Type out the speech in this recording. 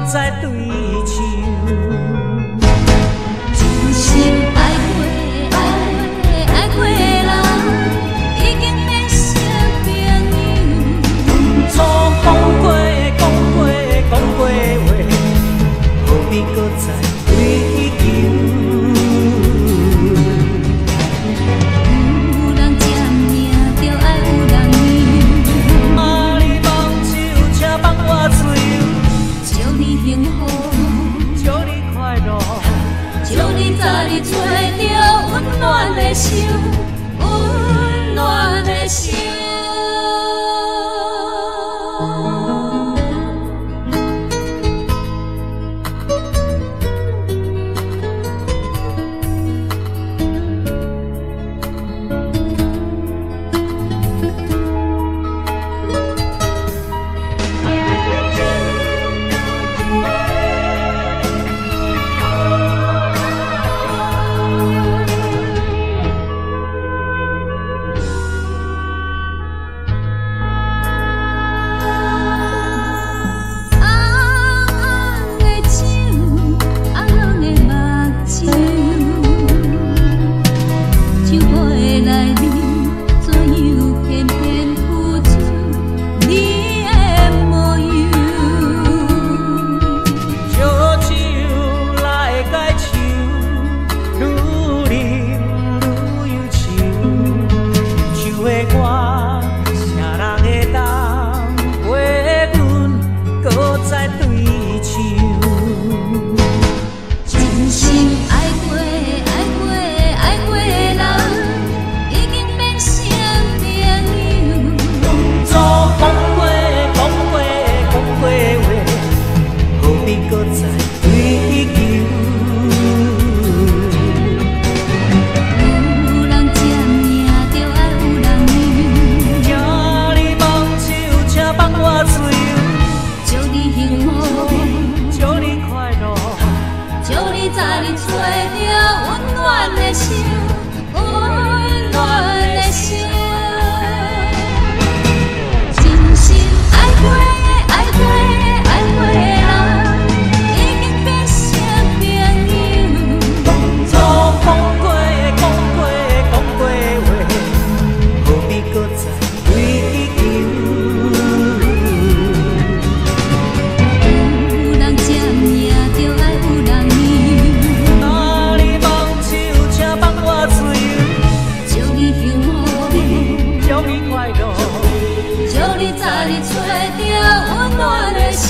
再对唱。真心爱过的人，已经变成朋友。当初讲过话，何必搁再追求？有人占领，就爱有人留。啊，你望手，请放我自由，祝你幸福，祝你快乐，祝你早日找到温暖的心，温暖的心。早日找到温暖的心，温暖的心。真心爱过的人，已经变成朋友。当初讲过话，何必搁再追求？有人占领，就爱有人留。祝你快乐，祝你早日找到温暖的心。